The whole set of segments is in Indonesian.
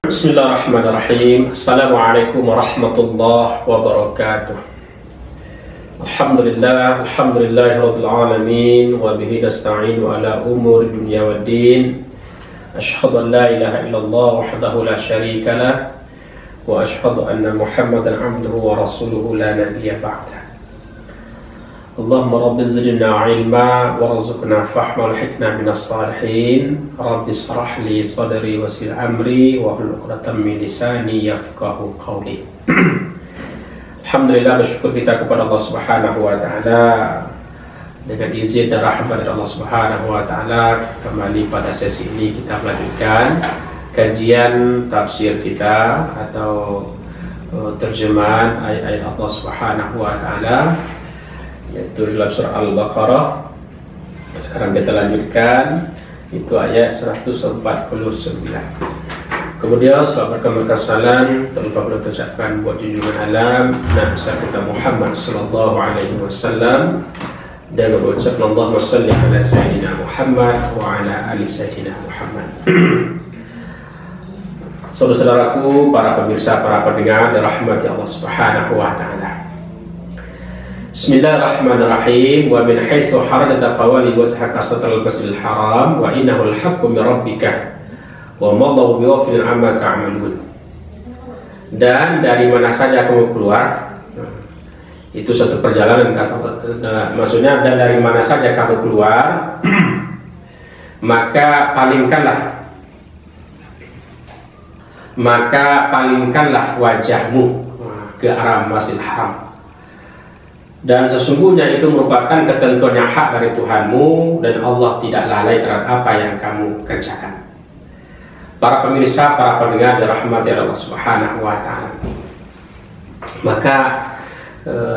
Bismillahirrahmanirrahim. Assalamualaikum warahmatullahi wabarakatuh. Alhamdulillahirabbil alamin wa bihi nasta'inu ala umuri dunya waddin. Asyhadu an la ilaha illallah wahdahu la syarika lah wa asyhadu anna Muhammadan abduhu wa rasuluhu la nabiyya ba'dah. Allahumma rabbi zidna ilma warzuqna fahma al-hikmah minas salihin. Rabbi shrah li sadri wa yassir amri wa hlul 'uqdatam min lisani yafqahu qawli. Alhamdulillah, bersyukur kita kepada Allah Subhanahu wa taala. Dengan izin dan rahmat dari Allah Subhanahu wa taala, kembali pada sesi ini kita melanjutkan kajian tafsir kita atau terjemahan ayat-ayat Allah Subhanahu wa taala, yaitu dalam surah Al-Baqarah. Sekarang kita lanjutkan, itu ayat 149. Kemudian setelah berkesan terlupa perlu terucapkan buat junjungan alam Nabi kita Muhammad sallallahu alaihi wasallam, dan berucapkan Allahumma shalli ala sayyidina Muhammad wa ala ali sayyidina Muhammad. Saudara-saudaraku, para pemirsa, para pendengar dirahmati Allah Subhanahu wa taala. Bismillahirrahmanirrahim. Wa min haitsu kharajta fawalli wajhaka shatral masjidil haram wa innahu al-haqqu min rabbika wa ma Allahu bighafilin amma ta'malun. Dan dari mana saja kamu keluar, itu satu perjalanan kata, maksudnya dan dari mana saja kamu keluar maka palingkanlah wajahmu ke arah Masjidil Haram. Dan sesungguhnya itu merupakan ketentuan yang hak dari Tuhanmu, dan Allah tidak lalai terhadap apa yang kamu kerjakan. Para pemirsa, para pendengar dirahmati Allah Subhanahu wa taala. Maka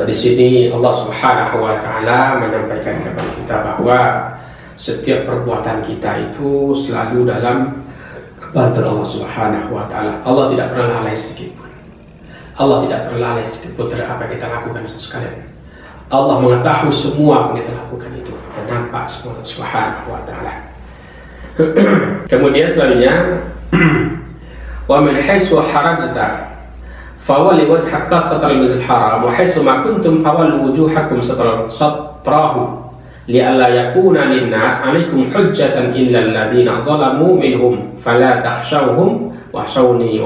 di sini Allah Subhanahu wa taala menyampaikan kepada kita bahwa setiap perbuatan kita itu selalu dalam bantuan Allah Subhanahu wa taala. Allah tidak pernah lalai sedikit pun. Allah tidak pernah lalai sedikit pun terhadap apa yang kita lakukan sekalian. Allah mengetahui semua yang kita lakukan itu dan nampak semua Subhanahu wa taala. Kemudian selanjutnya, wa min haitsu kharajta fawalli wajhaka shatral masjidil haram wa haitsu ma kuntum fawallu wujuhakum shatrahu li'alla yakuna lin-nas 'alaikum hujjatan illa alladziina zalamu minhum fala takhshawhum wakhshawni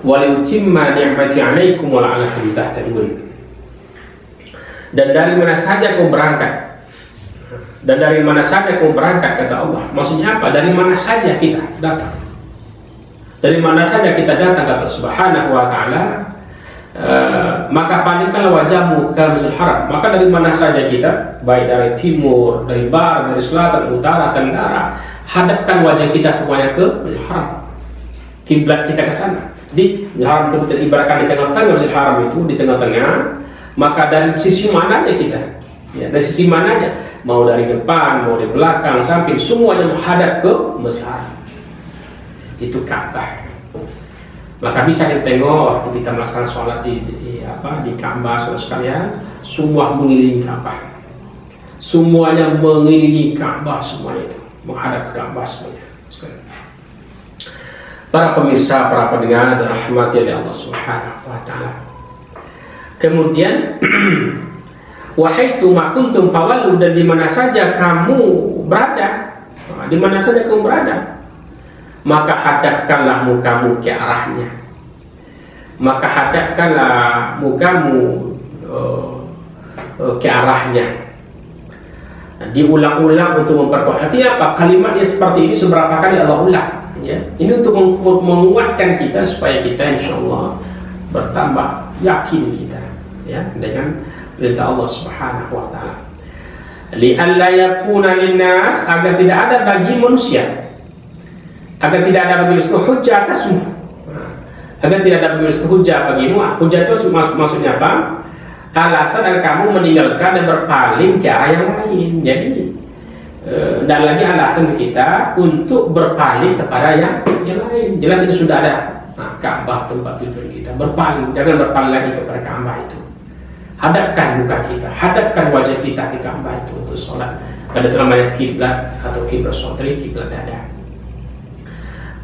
waliutimma ni'mati 'alaikum wa la'allakum tahtadun. Dan dari mana saja kamu berangkat, kata Allah. Maksudnya apa? Dari mana saja kita datang. Dari mana saja kita datang, kata Allah Subhanahu wa taala, maka palingkanlah wajahmu ke Masjidil Haram. Maka dari mana saja kita, baik dari timur, dari barat, dari selatan, utara, tenggara, hadapkan wajah kita semuanya ke Masjidil Haram. Kiblat kita ke sana. Jadi Masjidil Haram itu ibaratkan di tengah-tengah. Masjidil Haram itu di tengah-tengah. Maka dari sisi mananya kita, ya, dari sisi mananya, mau dari depan, mau dari belakang, samping, semuanya menghadap ke Masjidil Haram. Itu Ka'bah. Maka bisa kita tengok waktu kita melaksanakan sholat di Ka'bah, saudara sekalian, semua mengelilingi Ka'bah. Semuanya mengelilingi Ka'bah, semuanya itu menghadap ke Ka'bah semuanya. Para pemirsa, para pendengar dirahmati oleh Allah Subhanahu wa taala. Kemudian wa haitsu ma kuntum fawallu, dan di mana saja kamu berada, maka hadapkanlah mukamu ke arahnya. Maka hadapkanlah mukamu ke arahnya. Diulang-ulang untuk memperkuat. Artinya apa? Kalimatnya seperti ini seberapa kali Allah ulang, ya. Ini untuk menguatkan kita supaya kita insyaallah bertambah yakin kita, ya, dengan perintah Allah Subhanahu wa taala. Li'alla yakuna linnas, agar tidak ada bagi manusia, hujjah atasmu. Agar tidak ada bagi manusia hujjah bagimu. Hujjah itu maksudnya apa? Alasan agar kamu meninggalkan dan berpaling ke arah yang lain. Jadi dan lagi alasan kita untuk berpaling kepada yang lain. Jelas itu sudah ada. Ka'bah tempat tujuan kita, berpaling, jangan berpaling lagi kepada Ka'bah itu. Hadapkan muka kita, hadapkan wajah kita ke Ka'bah itu untuk sholat. Ada namanya kiblat atau kiblat sotri, kiblat dada.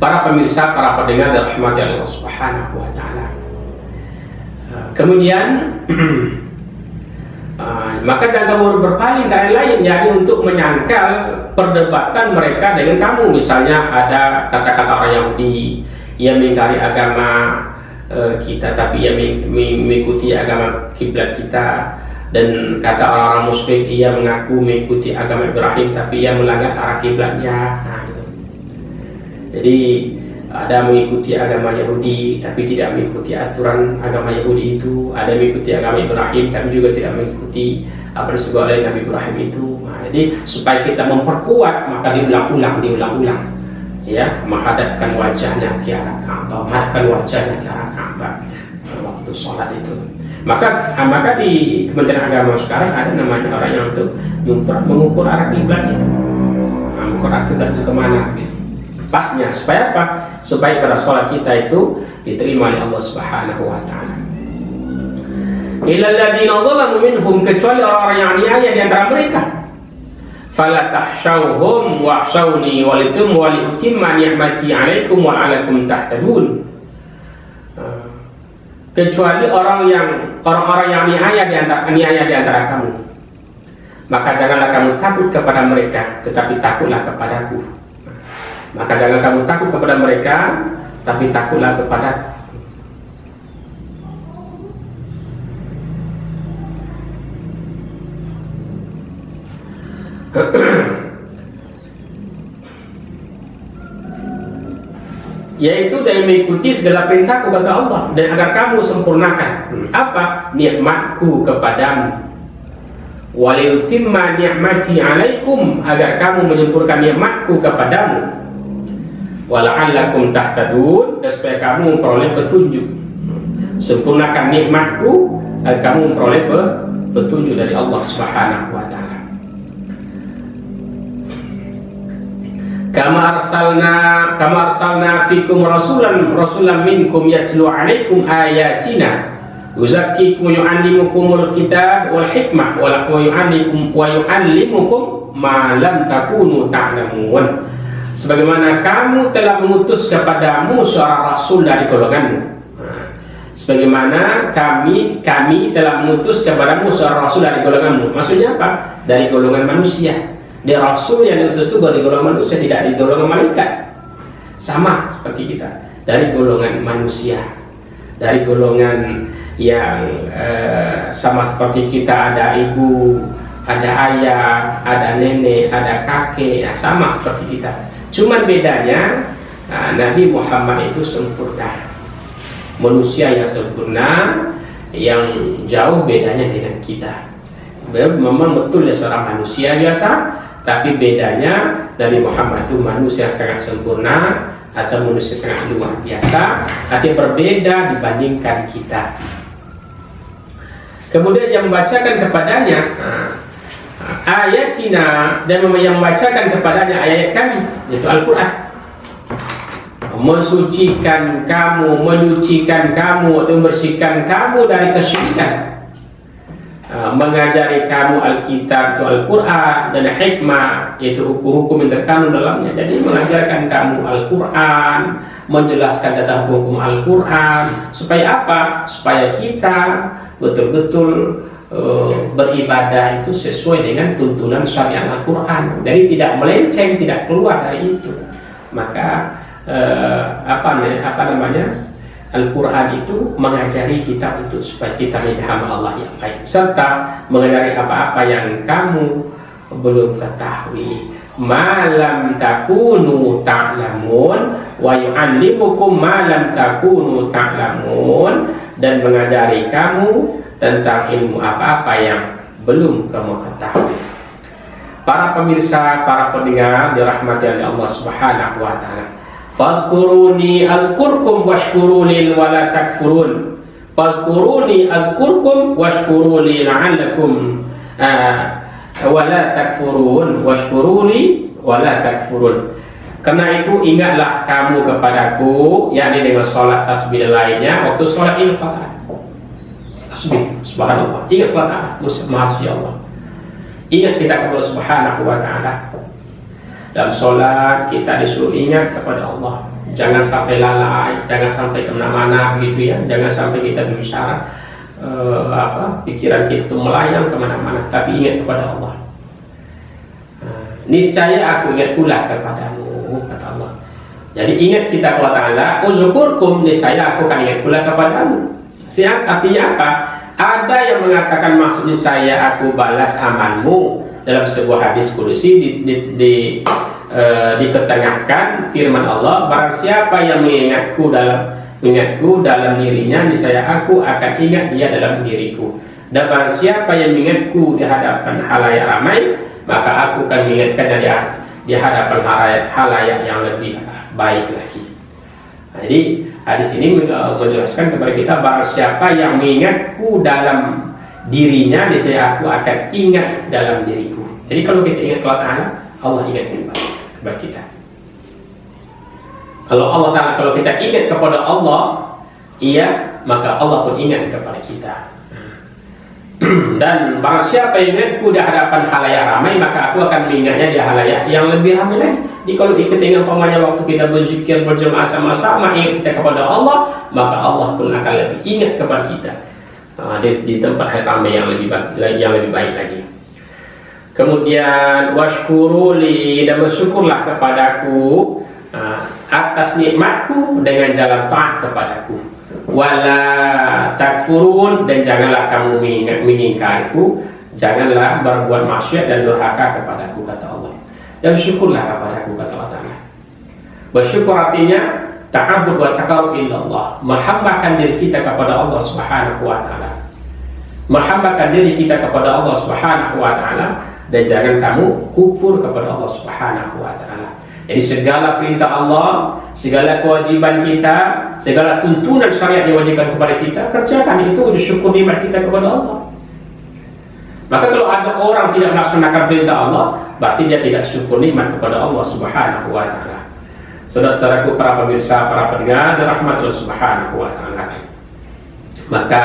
Para pemirsa, para pendengar dirahmati Allah Subhanahu wa taala. Kemudian maka jangan kamu berpaling ke arah lain, yakni untuk menyangkal perdebatan mereka dengan kamu. Misalnya ada kata-kata orang Yahudi yang mengingkari agama kita, tapi ia mengikuti agama kiblat kita, dan kata orang-orang musyrik ia mengaku mengikuti agama Ibrahim, tapi ia melanggar arah kiblatnya. Jadi ada mengikuti agama Yahudi tapi tidak mengikuti aturan agama Yahudi itu, ada mengikuti agama Ibrahim tapi juga tidak mengikuti apa disebut oleh Nabi Ibrahim itu. Jadi supaya kita memperkuat, maka diulang-ulang ya, menghadapkan wajahnya ke arah Ka'bah, waktu sholat itu. Maka di Kementerian Agama sekarang ada namanya orang yang untuk mengukur arah kiblat itu, mengukur arah kiblat itu kemana gitu. Pasnya supaya apa? Supaya pada sholat kita itu diterima oleh Allah Subhanahu wa taala. Illal ladzina zalamu minhum, kecuali orang-orang yang aniaya di antara mereka. Fala tahshawhum wahshawni waliutimma ni'mati 'alaikum wa 'alakum tahtadun. Kecuali orang-orang yang aniaya di antara kamu. Maka janganlah kamu takut kepada mereka, tetapi takutlah kepadaku. Maka jangan kamu takut kepada mereka, tapi takutlah kepada yaitu dari mengikuti segala perintahku, kata Allah, dan agar kamu sempurnakan apa? Nikmatku kepadamu. Waliutimma ni'mati 'alaikum, agar kamu menyempurnakan nikmatku kepadamu. Wala'allakum tahtadun, dan supaya kamu memperoleh petunjuk. Sempurnakan nikmatku agar kamu memperoleh petunjuk dari Allah Subhanahu wa taala. Kama arsalna fikum rasulan minkum yatlu 'alaikum ayatina yuzakkikum wa yu'allimukumul kitab wal hikmah wa yu'allimukum ma lam takunu ta'lamun. Sebagaimana kamu telah mengutus kepadamu seorang rasul dari golonganmu, sebagaimana kami telah mengutus kepadamu seorang rasul dari golonganmu. Maksudnya apa? Dari golongan manusia. Dia rasul yang diutus itu dari golongan manusia, tidak dari golongan malaikat. Sama seperti kita, dari golongan manusia, dari golongan yang sama seperti kita, ada ibu, ada ayah, ada nenek, ada kakek, ya, sama seperti kita. Cuman bedanya Nabi Muhammad itu sempurna, manusia yang sempurna, yang jauh bedanya dengan kita. Memang betul dia seorang manusia biasa, tapi bedanya Nabi Muhammad itu manusia sangat sempurna atau manusia sangat luar biasa, artinya berbeda dibandingkan kita. Kemudian yang membacakan kepadanya ayatina, dan yang membacakan kepadanya ayat kami, yaitu Al-Quran, mensucikan kamu, menyucikan kamu atau membersihkan kamu dari kesyirikan, mengajari kamu Alkitab itu Al-Quran, dan hikmah yaitu hukum-hukum yang terkandung dalamnya. Jadi mengajarkan kamu Al-Quran, menjelaskan tentang hukum Al-Quran, supaya apa? Supaya kita betul-betul beribadah itu sesuai dengan tuntunan syariat Al-Quran, jadi tidak melenceng, tidak keluar dari itu. Maka Al-Quran itu mengajari kita untuk supaya kita memahami Allah yang baik, serta mengajari apa-apa yang kamu belum ketahui. Malam takunu ta'lamun wa yu'allimukum malam takunu ta'lamun, dan mengajari kamu tentang ilmu apa-apa yang belum kamu ketahui. Para pemirsa, para pendengar dirahmati oleh Allah Subhanahu wa taala. Fazkuruni azkurkum washkuruli wa la takfurun. Fazkuruni azkurkum washkuruli la'allakum wa la takfurun washkuruli wa la takfurun. Karena itu ingatlah kamu kepadaku, yakni dengan salat tasbih lainnya waktu salat ini tasbih, subhanallah, ingatlah ta'ala, Masya Allah. Ingat kita kepada Subhanahu wa ta'ala. Dalam sholat kita disuruh ingat kepada Allah, jangan sampai lalai, jangan sampai kemana-mana begitu ya, jangan sampai kita berbicara pikiran kita itu melayang kemana-mana, tapi ingat kepada Allah. Niscaya aku ingat pula kepadamu, kata Allah. Jadi ingat kita kepada Ta'ala, uzkurkum, niscaya aku akan ingat pula kepadamu. Artinya apa? Ada yang mengatakan maksudnya saya aku balas amalmu dalam sebuah hadis kursi diketengahkan firman Allah, barang siapa yang mengingatku dalam dirinya, niscaya aku akan ingat dia dalam diriku. Dan barang siapa yang mengingatku di hadapan halayak ramai, maka aku akan mengingatkannya di hadapan halayak yang lebih baik lagi. Nah, jadi hadis ini menjelaskan kepada kita, barang siapa yang mengingatku dalam dirinya, niscaya aku akan ingat dalam diriku. Jadi kalau kita ingat kepada Ta'ala, Allah ingat kepada kita. Kalau kita ingat kepada Allah, maka Allah pun ingat kepada kita. Dan barang siapa yang ingatku di hadapan halayak ramai, maka aku akan mengingatnya di halayak yang lebih ramai lagi. Jadi kalau kita ingat pamannya waktu kita berzikir berjemaah sama-sama, ingat kita kepada Allah, maka Allah pun akan lebih ingat kepada kita di tempat ramai yang lebih baik lagi. Kemudian washkuruli, dan bersyukurlah kepadaku atas nikmatku dengan jalan taat kepadaku. Wala takfurun, dan janganlah kamu mengingkariku, janganlah berbuat maksiat dan durhaka kepadaku, kata Allah. Dan bersyukurlah kepadaku, kata Allah. Bersyukur artinya ta'abbud wa taqarrub ilallah, menghambakan diri kita kepada Allah Subhanahu wa taala. Menghambakan diri kita kepada Allah Subhanahu wa taala, dan jangan kamu kufur kepada Allah Subhanahu wa taala. Jadi segala perintah Allah, segala kewajiban kita, segala tuntunan syariat yang diwajibkan kepada kita, kerjakan itu, bersyukur nikmat kita kepada Allah. Maka kalau ada orang tidak melaksanakan perintah Allah, berarti dia tidak syukur nikmat kepada Allah Subhanahu wa taala. Saudara-saudaraku, para pemirsa, para pendengar dirahmati Allah Subhanahu wa taala. Maka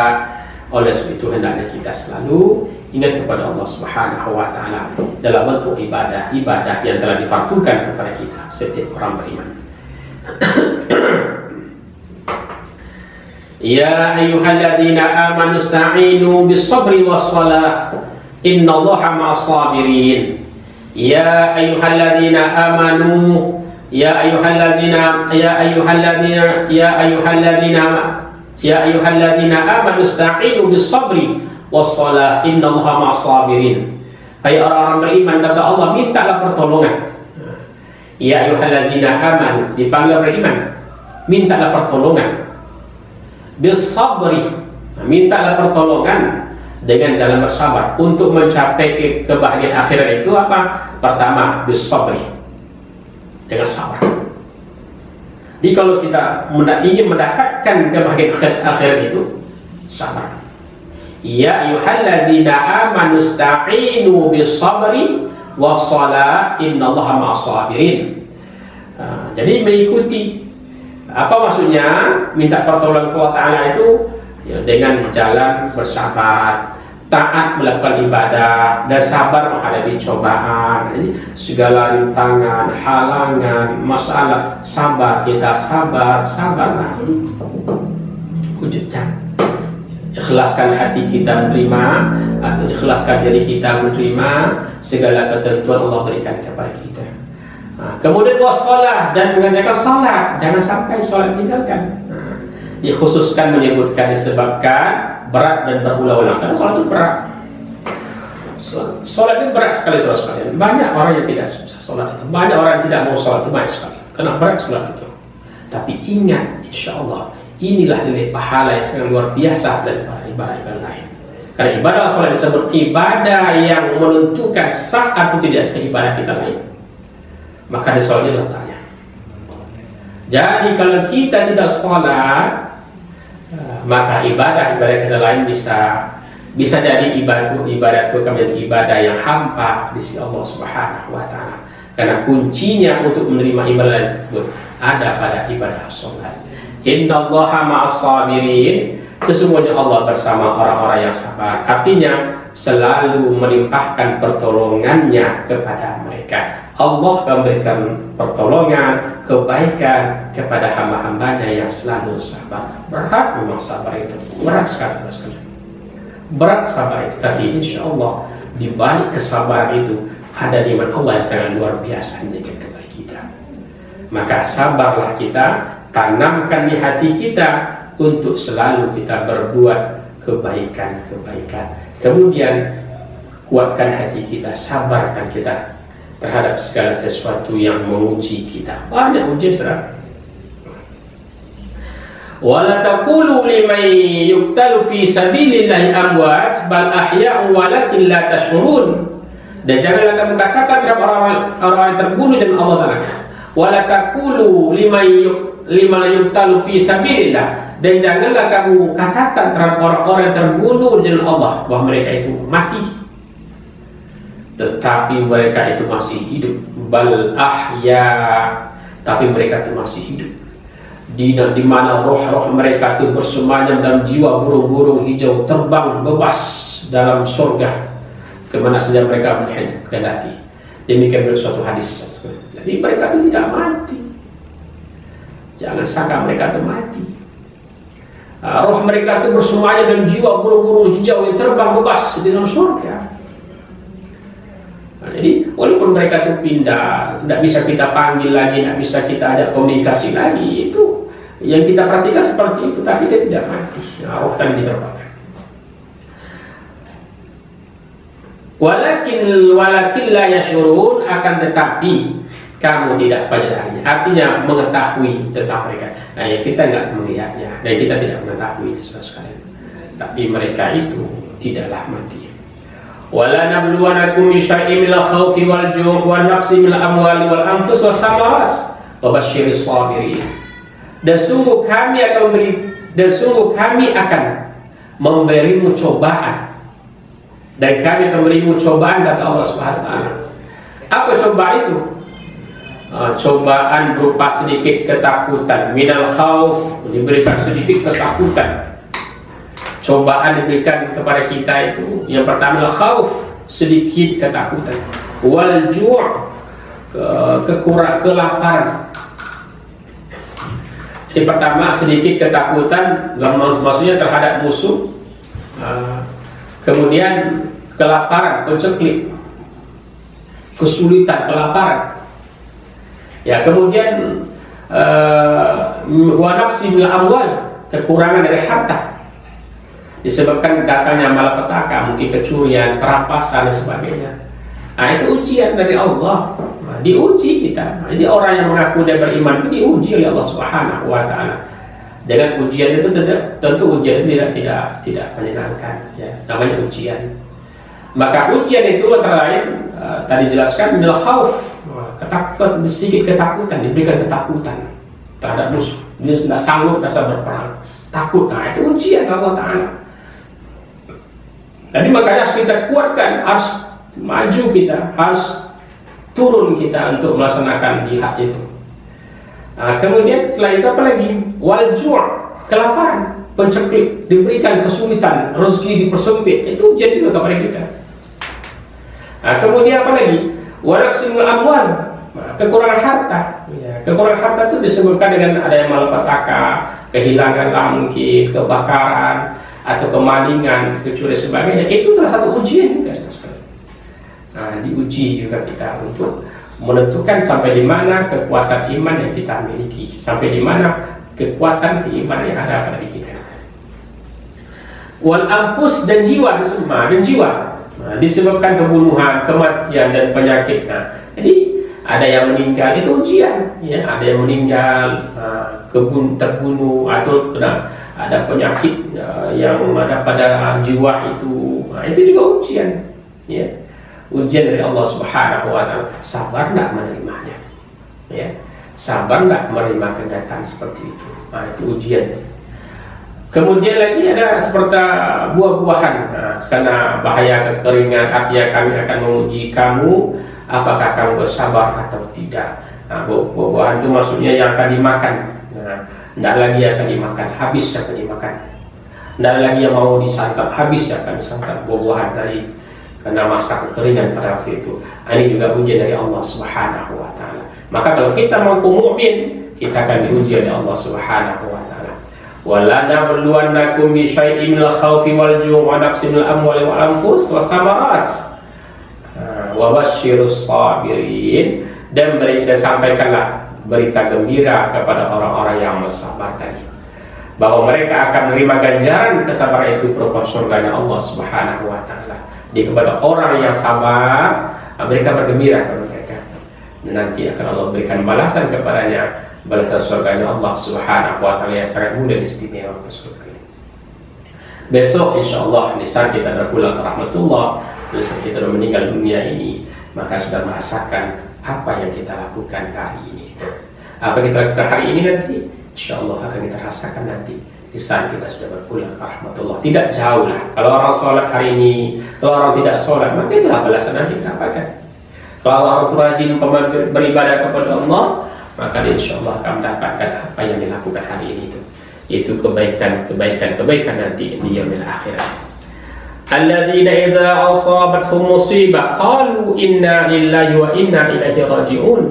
oleh sebab itu hendaknya kita selalu ingat kepada Allah Subhanahu wa taala dalam bentuk ibadah yang telah difardukan kepada kita setiap orang beriman. Ya ayyuhalladzina amanu ista'inu bis-sabri was-salah innallaha ma'as-sabirin. Ya ayyuhalladzina amanu ya ayyuhalladzina amanu ista'inu bis-sabri was-salah innallaha ma'as-sabirin. Hai orang-orang beriman, kata Allah, mintalah pertolongan. Ya ayyuhallazina amanu, dipanggil beriman, mintalah pertolongan. Bis-sabri, mintalah pertolongan dengan jalan bersabar untuk mencapai kebahagiaan akhirat. Itu apa? Pertama, bis-sabri, dengan sabar. Jadi kalau kita ingin mendapatkan kebahagiaan akhirat itu, sabar. Ya ayyuhallazina amanu ista'inu bis-sabri was-salah innallaha ma'as-sabirin. Jadi mengikuti apa maksudnya minta pertolongan kepada Ta'ala itu ya, dengan jalan bersabar, taat melakukan ibadah, dan sabar menghadapi cobaan. Jadi segala rintangan, halangan, masalah, sabar, kita sabar. Nah ini wujudnya. Ikhlaskan hati kita menerima, atau ikhlaskan diri kita menerima segala ketentuan Allah berikan kepada kita. Kemudian wassalah, dan mengerjakan salat, jangan sampai salat tinggalkan. Dikhususkan menyebutkan disebabkan berat dan berulang-ulang, karena salat itu berat. Salat itu berat sekali, saudara sekalian. Banyak orang yang tidak susah salat itu, banyak orang yang tidak mau salat itu, banyak sekali karena berat salat itu. Tapi ingat, insya Allah inilah nilai pahala yang sangat luar biasa daripada ibadah-ibadah lain. Karena ibadah salat disebut ibadah yang menentukan sah atau tidak sah ibadah kita lain. Maka di salatnya letaknya. Jadi kalau kita tidak salat, maka ibadah kita lain bisa jadi ibadah itu menjadi ibadah yang hampa di sisi Allah Subhanahu wa taala. Karena kuncinya untuk menerima ibadah tersebut ada pada ibadah salat. Innallaha ma'as-sabirin, sesungguhnya Allah bersama orang-orang yang sabar. Artinya selalu melimpahkan pertolongannya kepada mereka. Allah memberikan pertolongan, kebaikan kepada hamba-hambanya yang selalu sabar. Berat memang sabar itu, berat sekali. Berat sabar itu, tapi insya Allah di balik kesabaran itu ada nikmat Allah yang sangat luar biasa kepada kita. Maka sabarlah kita, tanamkan di hati kita untuk selalu kita berbuat kebaikan. Kemudian kuatkan hati kita, sabarkan kita terhadap segala sesuatu yang menguji kita. Banyak ujian saudara. Wala taqulu liman yuqtalu fi sabilillahi amwat bal ahya'u walakin la tash'urun. Dan janganlah kamu katakan terhadap orang-orang yang terbunuh jalan Allah Ta'ala. Wala taqulu liman yuqtalu fi sabilillah. Dan janganlah kamu katakan terhadap orang-orang yang terbunuh jalan Allah bahwa mereka itu mati, tetapi mereka itu masih hidup. Bal ahya, tapi mereka itu masih hidup. Di mana roh-roh mereka itu bersemayam dalam jiwa burung-burung hijau, terbang bebas dalam surga kemana saja mereka menghendaki. Demikian menurut suatu hadis. Jadi mereka itu tidak mati. Jangan sangka mereka itu mati. Roh mereka itu bersemayam dalam jiwa burung-burung hijau yang terbang bebas di dalam surga. Jadi walaupun mereka itu pindah, tidak bisa kita panggil lagi, tidak bisa kita ada komunikasi lagi, itu yang kita perhatikan seperti itu, tapi dia tidak mati. Roh tadi diterbangkan. Walakin la yashurun, akan tetapi kamu tidak menyadarinya. Artinya mengetahui tentang mereka. Nah, ya kita nggak melihatnya dan kita tidak mengetahui sama sekali. Tapi mereka itu tidaklah mati. Wala nabluwanakum bi syai'in minal khaufi wal ju' wa naqsi minal amwali wal anfus was samarat wa basyiris sabirin. Dan sungguh kami akan memberimu cobaan. Dan kami akan memberimu cobaan, kata Allah Subhanahu wa taala. Apa cobaan itu? Cobaan berupa sedikit ketakutan. Minal khauf, diberikan sedikit ketakutan. Cobaan diberikan kepada kita itu yang pertama khauf, sedikit ketakutan. Wal ju', kelaparan. Jadi pertama sedikit ketakutan, maksudnya terhadap musuh. Kemudian kelaparan, penceklik, kesulitan, kelaparan. Ya, kemudian wa naqsi minal amwal, kekurangan dari harta. Disebabkan datangnya malapetaka, mungkin kecurian, kerampasan dan sebagainya. Nah, itu ujian dari Allah. Nah, diuji kita. Jadi orang yang mengaku dia beriman itu diuji oleh Allah Subhanahu wa taala. Dengan ujian itu tentu ujian itu tidak menyenangkan, ya. Namanya ujian. Maka ujian itu antara lain tadi jelaskan minal khauf, ketakutan, sedikit ketakutan, diberikan ketakutan terhadap musuh. Dia tidak sanggup rasa berperang, takut. Nah, itu ujian Allah Ta'ala. Jadi makanya harus kita kuatkan, harus maju kita, harus turun kita untuk melaksanakan jihad itu. Nah, kemudian setelah itu apa lagi? Wal ju', kelaparan, penceklik, diberikan kesulitan, rezeki dipersempit, itu ujian juga kepada kita. Nah, kemudian apa lagi? Wa naqsimul amwal, kekurangan harta. Ya, kekurangan harta itu disebabkan dengan adanya malapetaka, kehilangan lah mungkin, kebakaran atau kemalingan, kecurian sebagainya. Itu salah satu ujian juga sekali. Nah, diuji juga kita untuk menentukan sampai di mana kekuatan iman yang kita miliki, sampai di mana kekuatan keimanan yang ada pada diri kita. Wal anfus, dan jiwa, dan jiwa. Nah, disebabkan kebunuhan, kematian dan penyakit. Nah, jadi ada yang meninggal itu ujian, ya. Ada yang meninggal, terbunuh atau ada penyakit yang ada pada jiwa itu. Nah, itu juga ujian, ya. Ujian dari Allah Subhanahu wa taala. Sabar tidak menerimanya, ya. Sabar tidak menerima kenyataan seperti itu. Nah, itu ujian. Kemudian lagi ada seperti buah-buahan. Nah, karena bahaya kekeringan, artinya kami akan menguji kamu apakah kamu bersabar atau tidak. Nah, buah-buahan itu maksudnya yang akan dimakan. Nah, tidak lagi akan dimakan, habis akan dimakan. Tidak ada lagi yang mau disantap, habis ya kan disantap buah-buahan dari karena masa kekeringan pada waktu itu. Ini juga ujian dari Allah Subhanahu wa taala. Maka kalau kita mampu mukmin, kita akan diuji oleh Allah Subhanahu wa taala. Wala nabluwannakum bi syai'in minal khaufi wal ju'i wa naqsin minal amwali wal anfus was samarat. Wa basyirus sabirin, dan sampaikanlah berita gembira kepada orang-orang yang bersabar tadi, bahwa mereka akan menerima ganjaran kesabaran itu berupa surganya Allah Subhanahu wa taala. Jadi kepada orang yang sabar, mereka bergembira kepada mereka. Nanti akan Allah berikan balasan kepadanya, balasan surganya Allah Subhanahu wa taala yang sangat mulia dan istimewa tersebut. Besok insyaallah di saat kita berpulang ke rahmatullah, di saat kita sudah meninggal dunia ini, maka sudah merasakan apa yang kita lakukan hari ini. Apa yang kita lakukan hari ini nanti insyaallah akan kita rasakan nanti di saat kita sudah berpulang ke rahmatullah. Tidak jauh lah. Kalau orang sholat hari ini, kalau orang tidak sholat, maka itulah balasan nanti kita dapatkan. Kalau orang rajin beribadah kepada Allah, maka insya Allah akan mendapatkan apa yang dilakukan hari ini itu kebaikan nanti di yaumil akhirat. Alladzina idza asabatuhum musibah qalu inna lillahi wa inna ilaihi raji'un.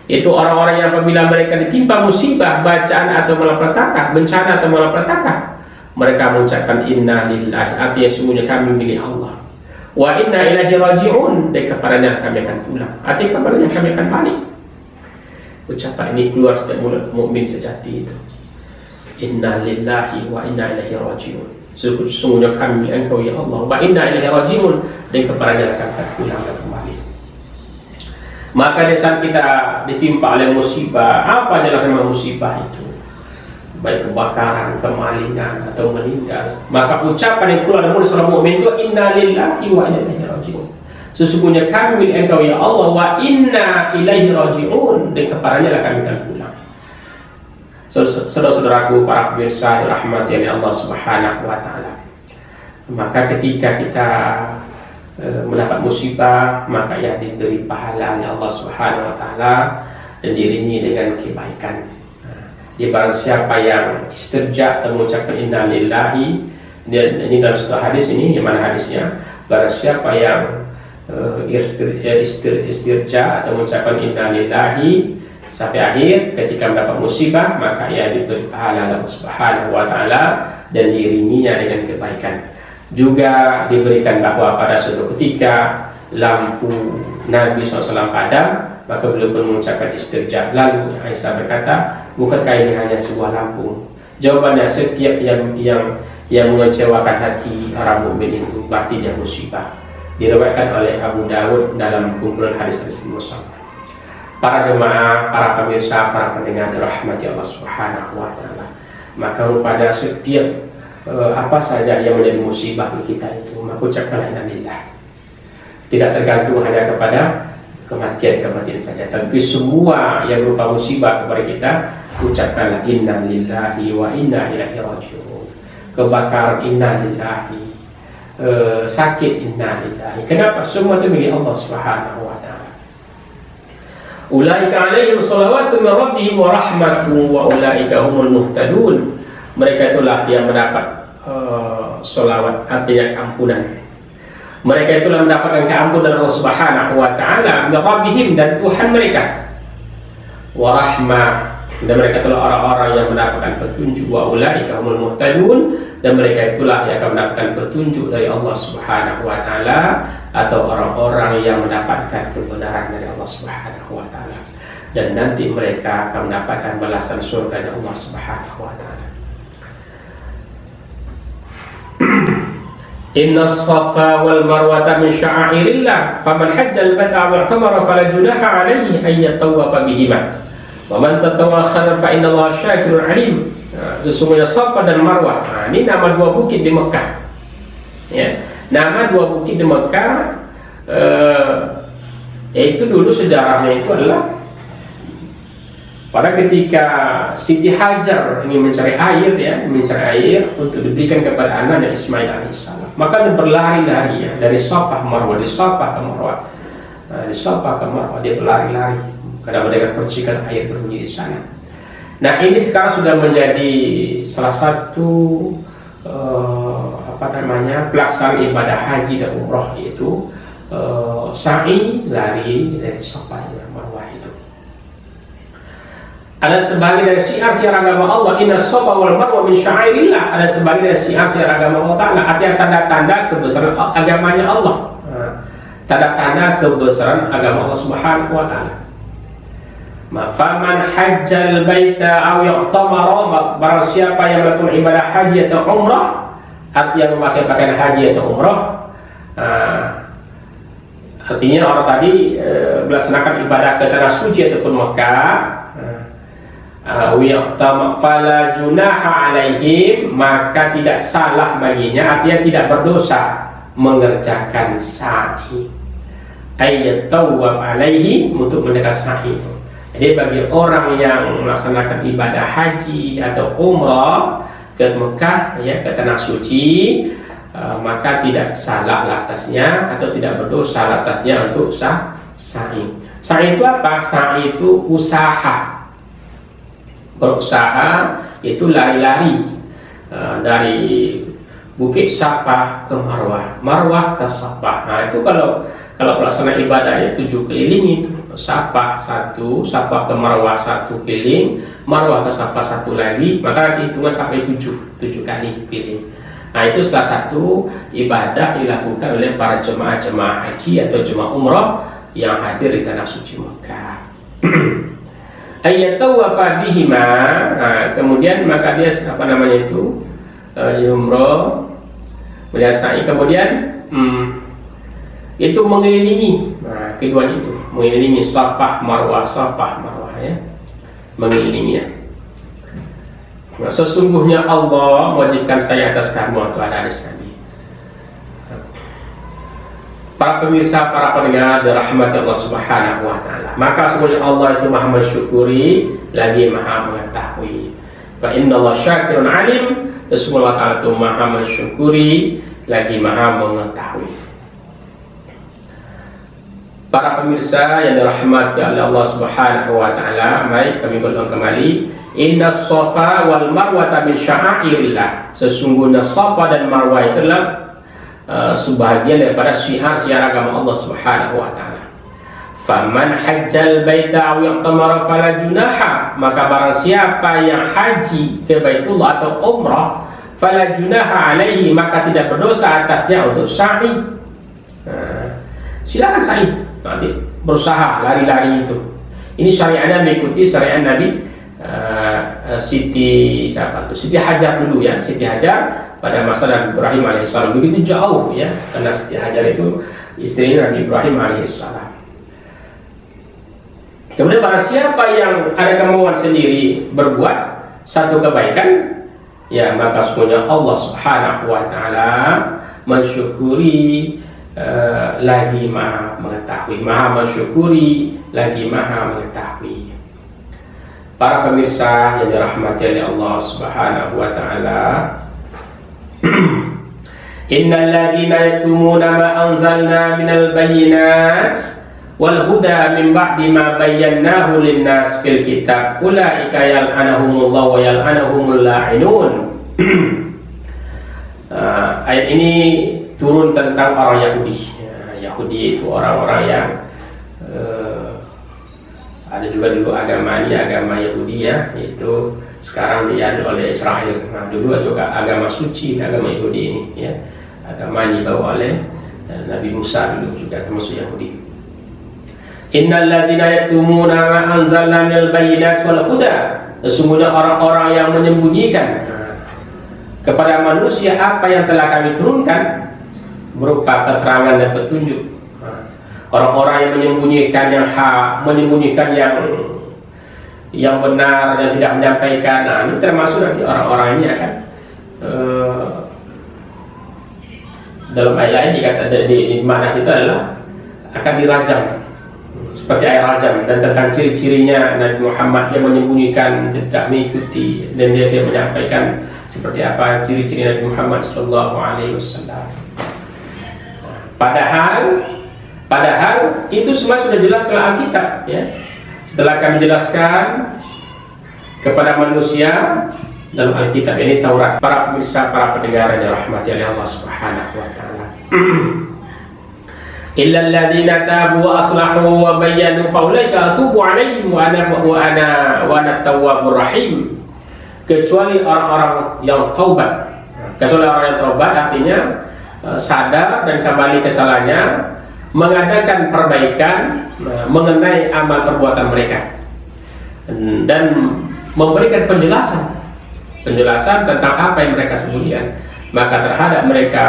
Itu orang-orang yang apabila mereka ditimpa musibah, bacaan atau malapetaka, bencana atau malapetaka, mereka mengucapkan inna lillahi, artinya sungguhnya kami milik Allah, wa inna ilaihi raji'un, dan kepadanya kami akan pulang, artinya kepadanya kami akan balik. Ucapan ini keluar setiap mulut mukmin sejati itu. Inna lillahi wa inna ilaihi raji'un, sungguhnya kami milik Engkau ya Allah, wa inna ilaihi raji'un, dan kepadanya akan pulang dan kembali. Maka di saat kita ditimpa oleh musibah, apa adalah nama musibah itu, baik kebakaran, kemalingan atau meninggal, maka ucapan yang keluar dari mulut seorang mukmin itu inna lillahi wa inna ilaihi raji'un, sesungguhnya kami milik Engkau ya Allah, wa inna ilaihi raji'un, dan kepadanya lah kami akan pulang. Saudara-saudaraku, para pemirsa dirahmati oleh Allah Subhanahu wa taala, maka ketika kita mendapat musibah, maka ya diberi pahala oleh Allah Subhanahu wa taala dan diiringi dengan kebaikan. Di barang siapa yang istirja atau mengucapkan inna lillahi, dan ini dalam satu hadis ini, yang mana hadisnya, barang siapa yang istirja atau mengucapkan inna lillahi sampai akhir ketika mendapat musibah, maka ia diberi pahala Allah Subhanahu wa taala dan diiringinya dengan kebaikan. Juga diberikan bahwa pada suatu ketika lampu Nabi SAW padam, maka beliau pun mengucapkan istirja. Lalu Aisyah berkata, bukankah ini hanya sebuah lampu? Jawabannya, setiap yang mengecewakan hati orang mukmin itu berarti dia musibah. Diriwayatkan oleh Abu Dawud dalam kumpulan hadis-hadis Muslim. Para jemaah, para pemirsa, para pendengar dirahmati Allah Subhanahu wa taala, maka pada setiap apa saja yang menjadi musibah bagi kita itu, maka ucapkanlah inna lillahi. Tidak tergantung hanya kepada kematian saja, tapi semua yang berupa musibah kepada kita, ucapkanlah inna lillahi wa inna ilaihi raji'un. Kebakaran inna lillahi, sakit inna lillahi. Kenapa? Semua itu milik Allah Subhanahu wa taala. Ulaika alaihim salawatu min rabbihim wa rahmatu wa ulaika humul muhtadun. Mereka itulah yang mendapat sholawat, artinya keampunan. Mereka itulah mendapatkan keampunan Allah Subhanahu wa taala min rabbihim, dan Tuhan mereka, wa rahmah, dan mereka itulah orang-orang yang mendapatkan petunjuk, wa ulaika humul muhtadun, dan mereka itulah yang akan mendapatkan petunjuk dari Allah Subhanahu wa taala, atau orang-orang yang mendapatkan kebenaran dari Allah Subhanahu wa taala, dan nanti mereka akan mendapatkan balasan surga dari Allah Subhanahu wa taala. Inna as-safa wal marwata min sya'airillah, faman hajjal baita wal qamara fala junaha alaihi an yatawafa bihima, wa man tatawwa khairan fa innallaha syakirun alim. Sesungguhnya Safa dan Marwah, ini nama dua bukit di Mekah, ya, nama dua bukit di Mekah, yaitu dulu sejarahnya itu adalah pada ketika Siti Hajar ingin mencari air, ya, mencari air untuk diberikan kepada anaknya Ismail alaihissalam, maka dia berlari-lari, ya, dari Safa ke Marwah, di Safa ke Marwah, di Safa ke Marwah, dia berlari-lari karena mendengar percikan air berbunyi di sana. Nah, ini sekarang sudah menjadi salah satu pelaksanaan ibadah haji dan umrah, yaitu sa'i, lari dari Safa dan Marwah itu. Ada sebagian dari syiar agama Allah, inna Safa wal Marwah min sya'airillah. Ada sebagian dari syiar agama Allah Ta'ala, artinya tanda-tanda kebesaran agamanya Allah, tanda-tanda kebesaran agama Allah Subhanahu wa Ta'ala. Faman hajjal baita aw ya'tamara, barang siapa yang melakukan ibadah haji atau umrah, artinya memakai pakaian haji atau umrah, artinya orang tadi melaksanakan ibadah ke tanah suci ataupun Mekah, fala junaha alaihim, maka tidak salah baginya, artinya tidak berdosa mengerjakan sa'i. Ayat tawab alaihi, untuk menjaga sa'i itu. Jadi bagi orang yang melaksanakan ibadah haji atau umrah ke Mekah, ya, ke tanah suci, maka tidak salah atasnya atau tidak berdosa atasnya untuk sa'i. Sa'i itu apa? Sa'i itu usaha, berusaha, itu lari-lari dari Bukit Safa ke Marwah, Marwah ke Safa. Nah itu kalau pelaksanaan ibadahnya 7 keliling itu, Safa 1, Safa ke Marwah 1 keliling, Marwah ke Safa 1 lagi, maka nanti hitungan sampai 7 kali keliling. Nah itu salah satu ibadah dilakukan oleh para jemaah haji atau jemaah umrah yang hadir di tanah suci Mekah. Ayatawafa bihima, kemudian maka dia umrah, melihat sa'i, kemudian itu mengelilingi, keduanya itu mengelilingi Safa Marwah, ya, mengelilinginya. Sesungguhnya Allah mewajibkan saya atas kamu, atau ada hadis Nabi. Para pemirsa, para pendengar dirahmati Allah Subhanahu wa Ta'ala, maka sesungguhnya Allah itu Maha mensyukuri lagi Maha mengetahui. Fa innallaha syakirun alim, sesungguhnya Allah Ta'ala itu Maha mensyukuri lagi Maha mengetahui. Para pemirsa yang dirahmati oleh Allah Subhanahu wa Ta'ala, baik, kami ulang kembali, inna Safa wal Marwah min sya'airillah, sesungguhnya Safa dan Marwah itu adalah sebahagian daripada syiar agama Allah Subhanahu wa Ta'ala. Faman hajjal baita aw ya'tamara fala junaha, maka barang siapa yang haji ke Baitullah atau umrah, fala junaha alaihi, maka tidak berdosa atasnya untuk sa'i. Silakan sa'i, nanti berusaha lari-lari itu. Ini syariatnya mengikuti syariat Nabi Siti Hajar dulu, ya, Siti Hajar pada masa Nabi Ibrahim alaihissalam, begitu jauh, ya, karena Siti Hajar itu istri Nabi Ibrahim alaihissalam. Kemudian barang siapa yang ada kemauan sendiri berbuat satu kebaikan, ya, maka sesungguhnya Allah Subhanahu wa Ta'ala mensyukuri lagi Maha mengetahui, Maha mensyukuri lagi Maha mengetahui. Para pemirsa yang dirahmati oleh Allah Subhanahu wa Ta'ala, innal ladzina yaktumuna ma anzalna minal bayyinat wal huda min ba'di ma bayyanahu lin-nas fil kitab ulaika yal'anuhumullah wa yal'anuhumul la'inun. Ayat ini turun tentang orang Yahudi. Yahudi itu orang-orang yang ada juga dulu agama ini, agama Yahudi, ya, yaitu sekarang diadu oleh Israel. Nah, dulu juga agama suci, agama Yahudi ini, ya, agama ini dibawa oleh Nabi Musa dulu juga termasuk Yahudi. Innal ladzina yaktumuna ma anzalna minal bayyinati wal huda, sesungguhnya orang-orang yang menyembunyikan kepada manusia apa yang telah kami turunkan berupa keterangan dan petunjuk. Orang-orang yang menyembunyikan yang hak, menyembunyikan yang benar, yang tidak menyampaikan, nah ini termasuk nanti orang-orang ini akan dalam ayat lain dikata di makna itu adalah akan dirajam seperti air rajam. Dan tentang ciri-cirinya Nabi Muhammad yang menyembunyikan, tidak mengikuti, dan dia tidak menyampaikan seperti apa ciri-ciri Nabi Muhammad SAW. Padahal itu semua sudah jelas dalam Alkitab, ya. Setelah kami jelaskan kepada manusia dalam Alkitab ini Taurat. Para pemirsa, para pendengar yang dirahmati oleh Allah Subhanahu wa taala. Illa alladziina taabu wa aslahu wa bayyanu fa ulaika atubu 'alaihim wa ana tawwabur rahim. Kecuali orang-orang yang taubat. Kecuali orang yang taubat artinya sadar dan kembali kesalahannya, mengadakan perbaikan mengenai amal perbuatan mereka, dan memberikan penjelasan tentang apa yang mereka sembunyikan. Maka terhadap mereka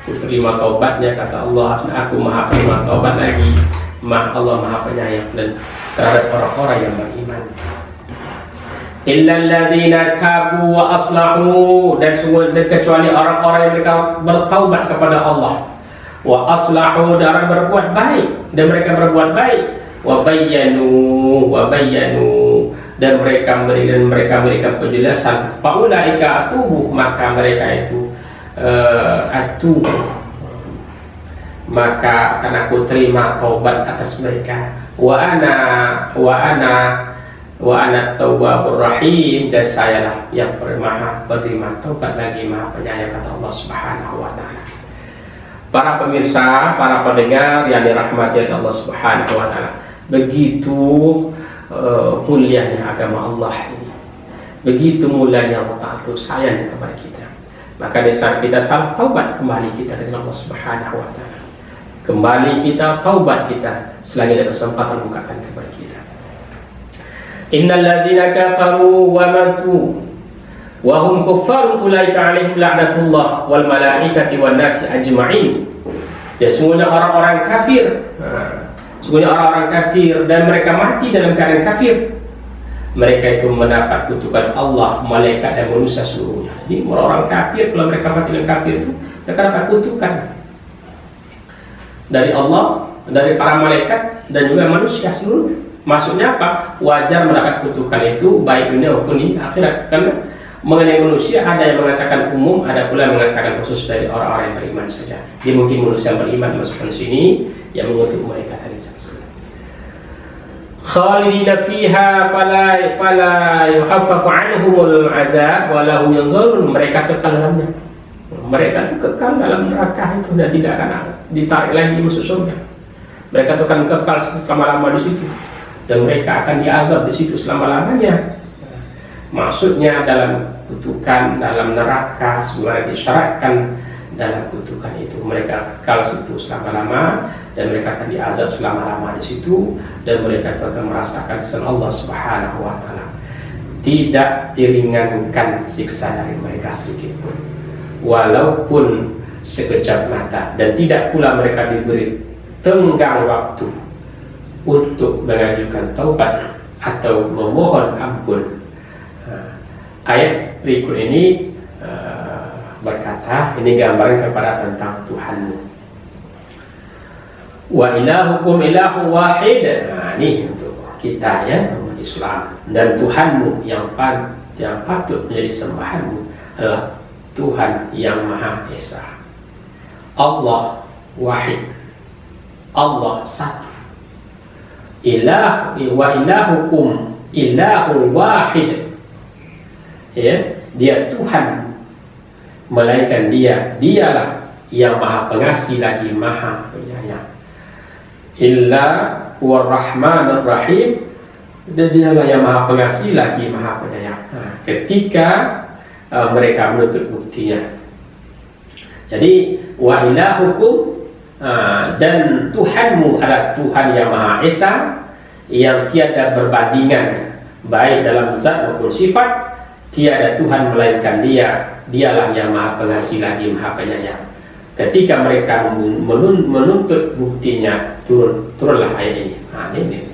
terima taubatnya, kata Allah, aku maha penerima taubat lagi, Allah maha penyayang. Dan terhadap orang-orang yang beriman, illal ladzina tabu wa aslahu, dan kecuali orang-orang yang mereka bertaubat kepada Allah, wa aslahu, dan berbuat baik, dan mereka berbuat baik, wa bayyanu dan mereka memberikan penjelasan, faulaika atubu, maka mereka itu atubu, maka akan aku terima taubat atas mereka, wa ana tawwabur rahim, dan sayalah yang maha penerima taubat lagi maha penyayang, kata Allah Subhanahu wa taala. Para pemirsa, para pendengar yang dirahmati oleh Allah Subhanahu wa taala, begitu mulianya agama Allah ini, begitu mulianya Allah Ta'ala itu sayang kepada kita. Maka di saat kita salah taubat, kembali kita ke Allah Subhanahu wa taala, kembali kita taubat kita selagi ada kesempatan, bukakan kepada kita. Innal ladzina kafaru wa matu wa hum kuffarun ulaika 'alaihim la'natullah wal malaikati wan nasi ajma'in. Ya, sesungguhnya orang-orang kafir, dan mereka mati dalam keadaan kafir, mereka itu mendapat kutukan Allah, malaikat dan manusia seluruhnya. Jadi orang-orang kafir, kalau mereka mati dalam kafir itu, mereka dapat kutukan dari Allah, dari para malaikat dan juga manusia seluruhnya. Maksudnya apa? Wajar mendapat kutukan itu baik dunia maupun di akhirat. Karena mengenai manusia ada yang mengatakan umum, ada pula yang mengatakan khusus dari orang-orang yang beriman saja. Jadi mungkin manusia yang beriman masukkan sini yang mengutuk mereka tadi. Khalidina fiha fala yuhaffafu anhumul azab wa lahum yanzurun. Mereka kekal dalamnya. Mereka itu kekal dalam neraka itu, dan tidak akan ditarik lagi masuk surga. Mereka itu akan kekal selama-lama di situ, dan mereka akan diazab di situ selama-lamanya. Maksudnya dalam kutukan, dalam neraka, sebenarnya disyaratkan dalam kutukan itu mereka kekal situ selama-lama, dan mereka akan diazab selama-lama di situ, dan mereka akan merasakan siksa Allah Subhanahu wa taala. Tidak diringankan siksa dari mereka sedikit pun, walaupun sekejap mata, dan tidak pula mereka diberi tenggang waktu untuk mengajukan taubat atau memohon ampun. Ayat berikut ini berkata, ini gambaran kepada tentang Tuhanmu. Wa ilahukum ilahu wahid. Nah, ini untuk kita ya, umat Islam. Dan Tuhanmu yang patut menjadi sembahanmu adalah Tuhan yang Maha Esa. Allah wahid, Allah satu. Wa ilahukum ilahu wahid. Ya, dia Tuhan, melainkan dialah yang maha pengasih lagi maha penyayang. Illa huwa rahmanur rahim, dan dialah yang maha pengasih lagi maha penyayang. Nah, ketika mereka menuntut buktinya, jadi wa ilahukum, dan Tuhanmu adalah Tuhan yang maha esa, yang tiada berbandingan baik dalam zat maupun sifat. Tiada Tuhan melainkan dialah yang maha pengasih lagi maha penyayang. Ketika mereka menuntut buktinya, turunlah ayat ini. Nah, ini.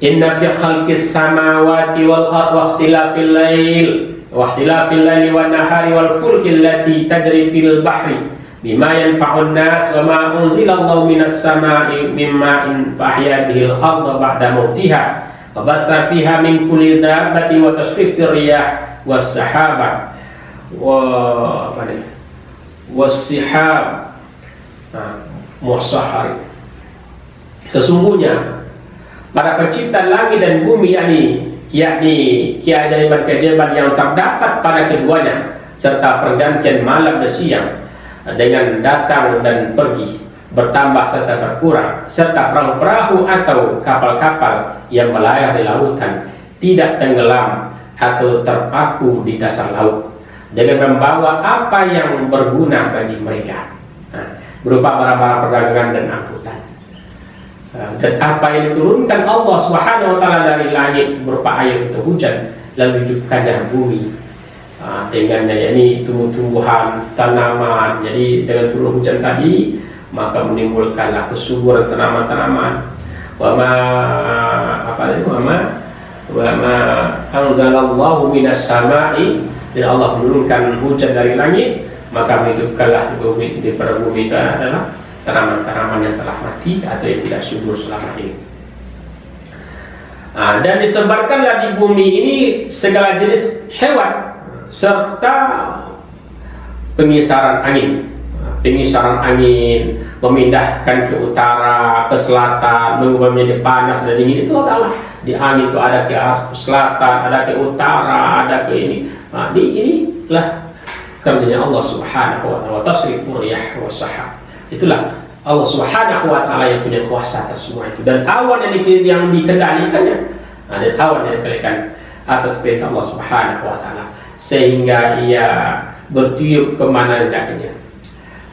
Inna fi khalqis samawati wal ardi wa ikhtilafil laili wan nahari wal fulki allati tajri fil bahri bima yanfa'un nas wa ma unzila Allahu minas sama'i mimma fahya bihil arda ba'da mautiha wa basa fiha min kulli dabbati wa tashrifir riyah was sahaba was-sihab muhsahari. Sesungguhnya para pencipta langit dan bumi, yakni keajaiban-keajaiban yang terdapat pada keduanya, serta pergantian malam dan siang dengan datang dan pergi, bertambah serta berkurang, serta perahu-perahu atau kapal-kapal yang melayar di lautan tidak tenggelam atau terpaku di dasar laut, dengan membawa apa yang berguna bagi mereka, berupa barang-barang perdagangan dan angkutan. Dan apa yang diturunkan Allah Subhanahu wa taala dari langit berupa air untuk hujan, lalu hidupkannya bumi dengannya, yakni tumbuh-tumbuhan, tanaman. Jadi dengan turun hujan tadi maka menimbulkanlah kesuburan tanaman-tanaman. Wa ma anzalallahu minas sama'i, dan Allah menurunkan hujan dari langit, maka menghidupkanlah di permukaan bumi itu adalah tanaman-tanaman yang telah mati atau yang tidak subur selama ini. Dan disebarkanlah di bumi ini segala jenis hewan serta pengisaran angin. Pengisaran angin memindahkan ke utara, ke selatan, mengubah menjadi panas dan dingin. Itu Allah. Di angin itu ada ke arah selatan, ada ke utara, ada ke ini. Inilah kerjanya Allah Subhanahu wa taala. Tasrifur riyah wa sahab. Itulah Allah Subhanahu wa taala yang punya kuasa atas semua itu. Dan awan yang dikendalikannya, dan awan yang dikendalikan atas perintah Allah Subhanahu wa taala, sehingga ia bertiup kemana hendaknya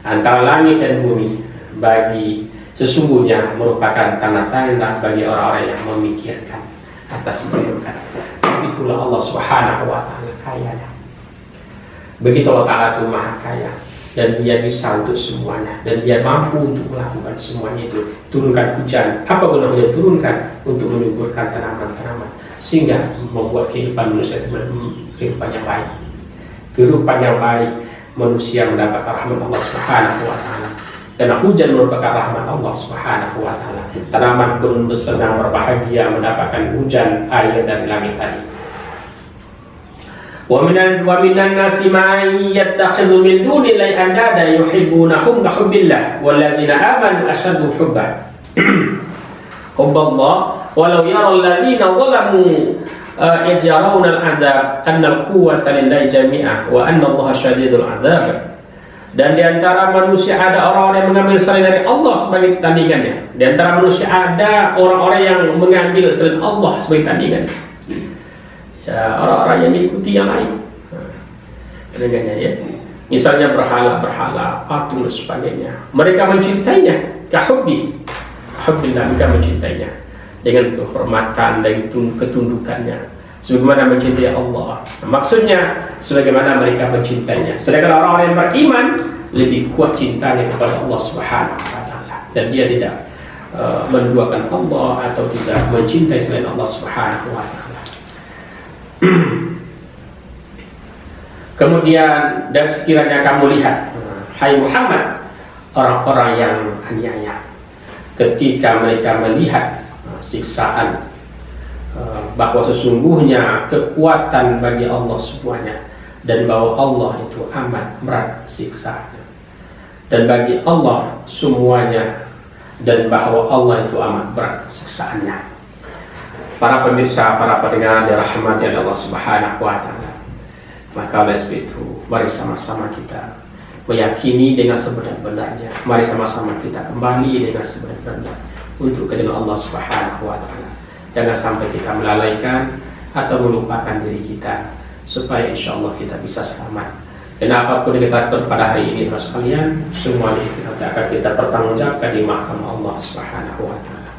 antara langit dan bumi. Bagi sesungguhnya merupakan tanda-tanda bagi orang-orang yang memikirkan atas perintah. Begitulah Allah Subhanahu wa taala kayanya. Begitu Allah taala itu maha kaya, dan dia bisa untuk semuanya, dan dia mampu untuk melakukan semuanya itu. Turunkan hujan, apa guna hujan? Turunkan untuk menyuburkan tanaman-tanaman, sehingga membuat kehidupan manusia itu kehidupan yang baik. Kehidupan yang baik, manusia mendapatkan rahmat Allah Subhanahu wa taala. Karena hujan merupakan rahmat Allah Subhanahu wa taala. Tanaman pun bersenang berbahagia mendapatkan hujan air dari langit tadi. Wa minan nasi man yattakhidhu min dunillahi andada yuhibbunahum ka hubbillah wallazina amanu ashaddu hubban hubballah walau yara alladhina zalamu iz yarawna al'adzab anna al-quwwata lillahi jami'ah wa anna Allaha syadidul 'adzab. Dan di antara manusia ada orang-orang yang mengambil selain dari Allah sebagai tandingannya. Di antara manusia ada orang-orang yang mengambil selain Allah sebagai tandingannya. Ya, orang-orang yang mengikuti yang lain dengannya, ya. Misalnya berhala-berhala, patung dan sebagainya. Mereka mencintainya kahubbillah, mereka mencintainya dengan kehormatan dan ketundukannya sebagaimana mencintai Allah. Maksudnya sebagaimana mereka mencintainya. Sedangkan orang-orang yang beriman lebih kuat cintanya kepada Allah Subhanahu wa taala, dan dia tidak menduakan Allah atau tidak mencintai selain Allah Subhanahu wa taala. Kemudian, dan sekiranya kamu lihat, hai Muhammad, orang-orang yang aniaya, ketika mereka melihat siksaan, bahwa sesungguhnya kekuatan bagi Allah semuanya, dan bahwa Allah itu amat berat siksaannya, dan bagi Allah semuanya, dan bahwa Allah itu amat berat siksaannya. Para pemirsa, para pendengar dirahmati Allah Subhanahu wa taala, maka oleh sebab itu mari sama-sama kita meyakini dengan sebenar-benarnya. Mari sama-sama kita kembali dengan sebenar-benarnya untuk kejalan Allah Subhanahu wa taala. Jangan sampai kita melalaikan atau melupakan diri kita, supaya insya Allah kita bisa selamat. Dan apapun yang kita lakukan pada hari ini, saudara sekalian, semuanya itu akan kita pertanggungjawabkan di mahkamah Allah Subhanahu wa taala.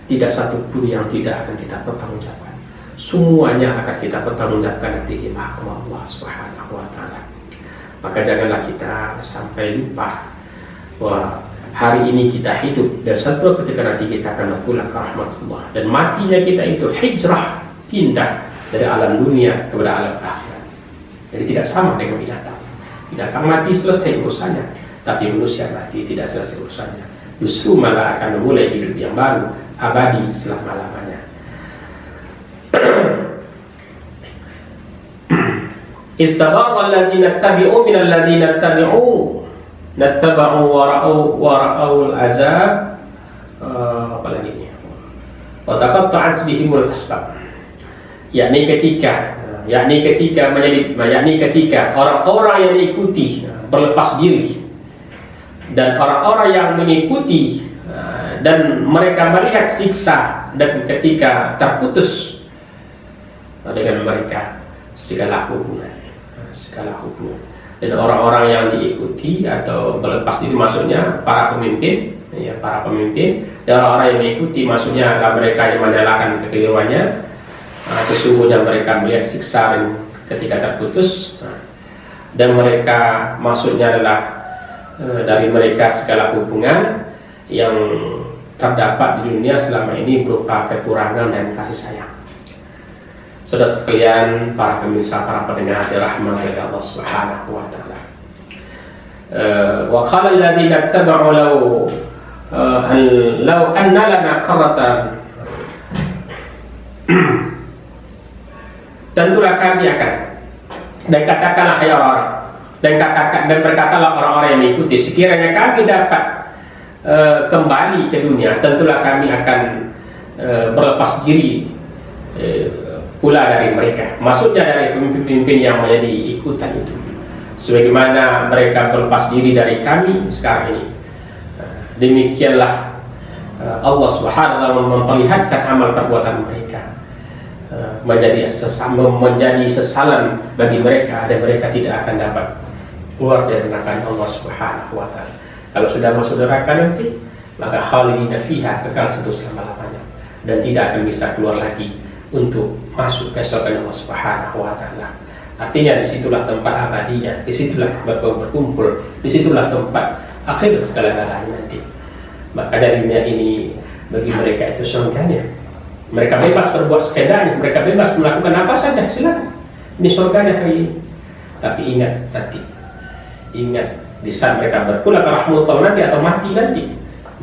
Tidak satu pun yang tidak akan kita pertanggungjawabkan. Semuanya akan kita pertanggungjawabkan nanti di mahkamah Allah Subhanahu wa taala. Maka janganlah kita sampai lupa bahwa hari ini kita hidup, dan suatu ketika nanti kita akan pulang ke rahmatullah, dan matinya kita itu hijrah, pindah dari alam dunia kepada alam akhirat. Jadi tidak sama dengan binatang. Binatang mati selesai urusannya, tapi manusia mati tidak selesai urusannya. Justru malah akan memulai hidup yang baru, abadi selama-lamanya. Istabarra alladhina tabi'u min alladhina tabi'u nattaba'u wara'u al-azab, apa lagi ini, wa taqatta'at bihimul asbab. yakni ketika orang-orang yang diikuti berlepas diri dan orang-orang yang mengikuti dan mereka melihat siksa, dan ketika terputus dengan mereka segala hubungan. Dan orang-orang yang diikuti atau berlepas diri maksudnya para pemimpin, dan orang-orang yang mengikuti maksudnya adalah mereka yang menyalahkan kekeliruannya. Sesungguhnya mereka melihat siksa dan ketika terputus, dan mereka maksudnya adalah dari mereka segala hubungan yang terdapat di dunia selama ini berupa kekurangan dan kasih sayang. Saudara sekalian, para pemirsa, para pendengar dirahmati oleh Allah Subhanahu wa taala. Wa qala alladziina ittaba'u law anna lana qarratan, tentulah kami akan, dan katakanlah hai orang-orang, dan berkatalah orang-orang yang mengikuti, sekiranya kami dapat kembali ke dunia, tentulah kami akan berlepas diri pula dari mereka, maksudnya dari pemimpin-pemimpin yang menjadi ikutan itu, sebagaimana mereka berlepas diri dari kami sekarang ini. Demikianlah Allah Subhanahu wa taala memperlihatkan amal perbuatan mereka menjadi sesalan bagi mereka, dan mereka tidak akan dapat keluar dari neraka Allah Subhanahu wa taala. Kalau sudah masuk neraka nanti, maka khalidina fiha, kekal situ selama-lamanya, dan tidak akan bisa keluar lagi untuk masuk ke surga Allah Subhanahu wa taala. Artinya disitulah tempat abadinya, disitulah berkumpul, disitulah tempat akhir segala-galanya nanti. Maka dari dunia ini bagi mereka itu surganya. Mereka bebas berbuat sekedanya, mereka bebas melakukan apa saja, silakan. Ini surganya hari ini. Tapi ingat nanti, di saat mereka berpulang ke rahmatullah nanti atau mati nanti,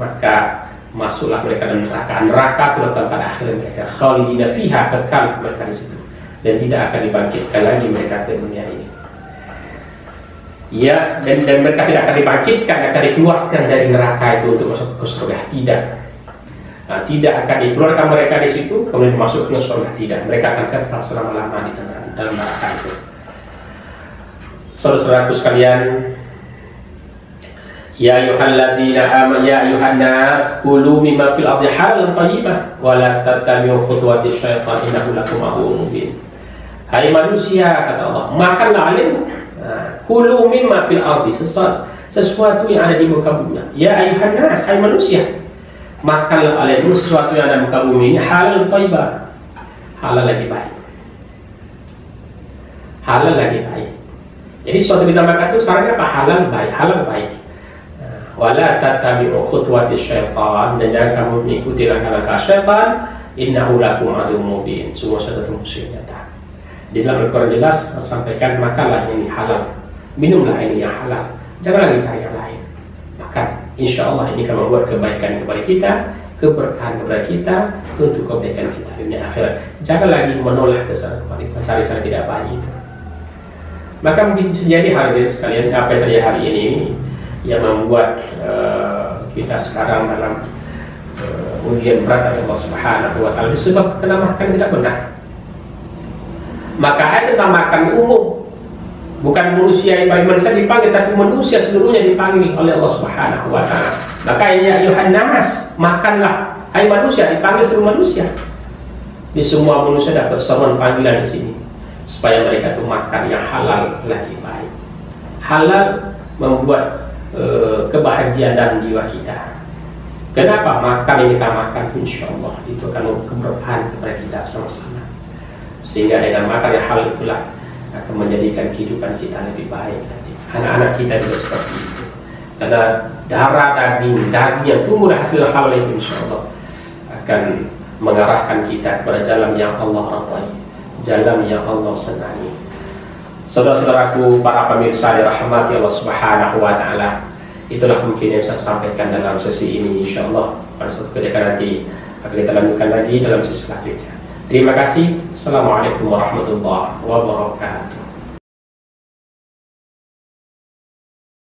maka masuklah mereka dalam neraka. Neraka itulah tempat akhir mereka, khalidina fiha, kekal mereka di situ, dan tidak akan dibangkitkan lagi mereka ke dunia ini. Ya, dan mereka tidak akan dibangkitkan, akan dikeluarkan dari neraka itu untuk masuk ke surga. Tidak. Tidak akan dikeluarkan mereka di situ kemudian masuk ke surga. Tidak. Mereka akan kekal selama-lamanya di dalam neraka itu. Saudara-saudaraku sekalian, ya ayyuhallazina amanu ya ayyuhan nas kulu mimma fil ardi halalan thayyiban wa la tattabi'u khutuwati syaitan innahu lakum aduwwun mubin. Hai manusia, kata Allah, makanlah alim, kulu mimma fil ardi, sesuatu yang ada di muka bumi. Ya ayyuhan nas, hai manusia, makanlah alim, sesuatu yang ada di muka bumi ini halal thayyiban, halal lagi baik. Halal lagi baik. Jadi sesuatu kita makan itu syaratnya apa? Halal baik, halal baik. Wala tattabi'u khutuwati syaitan, dan jangan kamu mengikuti langkah-langkah syaitan, innahu lakum aduwwun mubin, semua satu musuh nyata. Di dalam Al-Quran jelas sampaikan, makanlah ini halal, minumlah ini yang halal, jangan lagi cari yang lain. Makan, insya Allah ini akan membuat kebaikan kepada kita, keberkahan kepada kita, untuk kebaikan kita dunia akhirat. Jangan lagi menolak kesalahan, cari-cari tidak baik itu. Maka mungkin bisa jadi hari ini sekalian, apa yang terjadi hari ini yang membuat kita sekarang dalam ujian berat dari Allah Subhanahu wa taala disebab karena makan tidak benar. Maka ayat tentang makan umum, bukan manusia yang paling manusia dipanggil, tapi manusia seluruhnya dipanggil oleh Allah Subhanahu wa taala. Maka ya ayyuhan nas, makanlah, hai manusia, dipanggil seluruh manusia. Di semua manusia dapat seruan panggilan di sini, supaya mereka itu makan yang halal lagi baik. Halal membuat kebahagiaan dalam jiwa kita. Kenapa? Makan yang kita makan, insya Allah itu akan keberkahan kepada kita sama-sama. Sehingga dengan makan yang halal itulah akan menjadikan kehidupan kita lebih baik nanti. Anak-anak kita juga seperti itu. Karena darah daging yang tumbuh dari hasil halal itu insya Allah akan mengarahkan kita kepada jalan yang Allah ridhai, jalan yang Allah senangi. Saudara-saudaraku, para pemirsa dirahmati Allah Subhanahu wa taala, itulah mungkin yang saya sampaikan dalam sesi ini. Insyaallah pada suatu ketika nanti akan kita lanjutkan lagi dalam sesi selanjutnya. Terima kasih. Assalamualaikum warahmatullahi wabarakatuh.